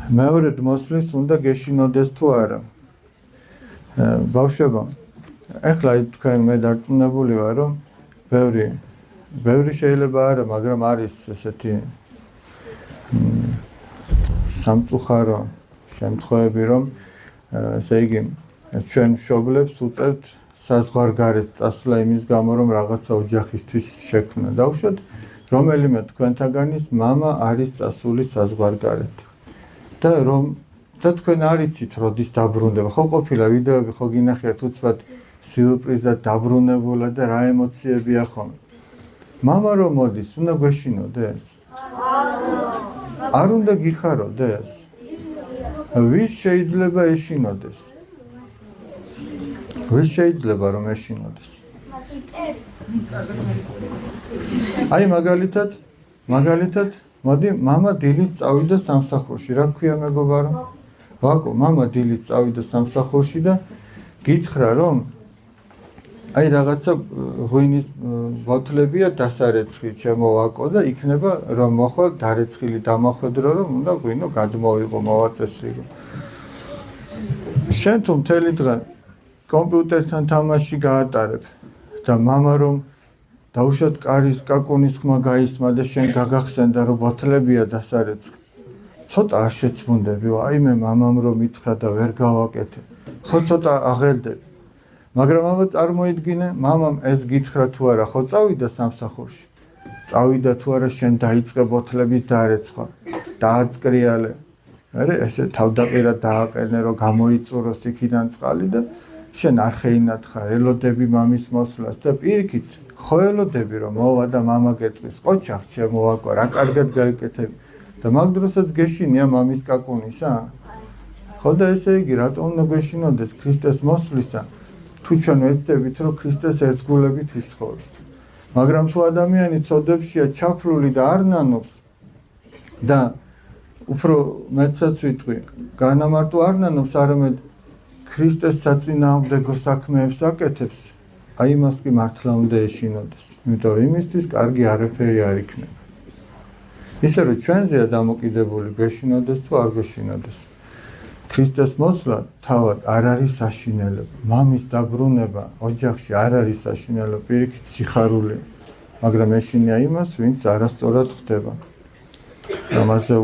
მეორედ მოსვლის უნდა გეშინოდეს თუ არა. ბავშვებო, ეხლა თქვენ მე დარწმუნებული ვარ, რომ ბევრი შეიძლება არა, მაგრამ არის ესეთი სამწუხარო შემთხვევები, რომ ესე იგი ჩვენ მშობლებს უწევთ საზღვარგარეთ წასვლა იმის გამო, რომ რაღაცა ოჯახისთვის შექმნა. დავუშვათ, რომელიმე თქვენთაგანის მამა არის წასული საზღვარგარეთ. და თქვენ არ იცით, როდის დაბრუნდება. ხო ყოფილა ვიდეოები, ხო გინახიათ უცბად სიურპრიზად დაბრუნებულა და რა ემოციებია ხოლმე. მამა რომ მოდის, უნდა გვეშინოდეს? არ უნდა გიხაროდეს? ვის შეიძლება ეშინოდეს? ვის შეიძლება რომ ეშინოდეს? აი მაგალითად მოდი მამა დილით წავიდა სამსახურში. რა ქვია მეგობარო? ვაკო, მამა დილით წავიდა სამსახურში და გითხრა რომ აი რაღაცა ღვინის ბოთლებია დასარეცხილი ჩემო ვაკო და იქნება რომ მოხვალ დარეცხილი დამახვედრო რომ უნდა ღვინო გადმოვიღო მოვაწესრიგო. შენ თუ მთელი დღე კომპიუტერთან თამაში გაატარებ და მამა რომ დაუშვათ კარის კაკუნის ხმა გაისმა და შენ გაგახსენდა რომ ბოთლებია დასარეცხილი. ცოტა არ შეცმუნდები, აი მე მამამ რომ მითხრა და ვერ გავაკეთე. ხო ცოტა აღელდები. მაგრამ აბა წარმოიდგინე, მამამ ეს გითხრა თუ არა, ხო წავიდა სამსახურში. წავიდა თუ არა, შენ დაიწყე ბოთლების დარეცხვა. დააწკრიალე. არა, ესე თავდაყირად დააყენე, რომ გამოიწუროს იქიდან წყალი და შენ არ ხეინათხარ, ელოდები მამის მოსვლას და პირიქით, ხო ელოდები რომ მოვა და მამა გეტყვის, ყოჩახ შემოვაკვა, რა კარგად გაიკეთები. და მაგ დროსაც გეშინია მამის კაკუნისა? ხო და ესე იგი, რატომ უნდა გვეშინოდეს ქრისტეს მოსვლისა? თუ ჩვენ ვეცდებით, რომ ქრისტეს ერთგულებით ვიცხოვროთ. მაგრამ თუ ადამიანი ცოდებშია ჩაფლული და არ ნანობს და უფრო მეტსაც ვიტყვი, განამარტო არ ნანობს, არამედ ქრისტეს საწინააღმდეგო საქმეებს აკეთებს, აი იმას კი მართლა უნდა ეშინოდეს. იმიტომ რომ იმისთვის კარგი არაფერი არ იქნება. ისე რომ ჩვენზეა დამოკიდებული გვეშინოდეს თუ არ გვეშინოდეს. ქრისტეს მოსვლა თავად არ არის საშინელება. მამის დაბრუნება ოჯახში არ არის საშინელება, პირიქით სიხარულია. მაგრამ ეშინია იმას, ვინც არასწორად ხდება. ამაზე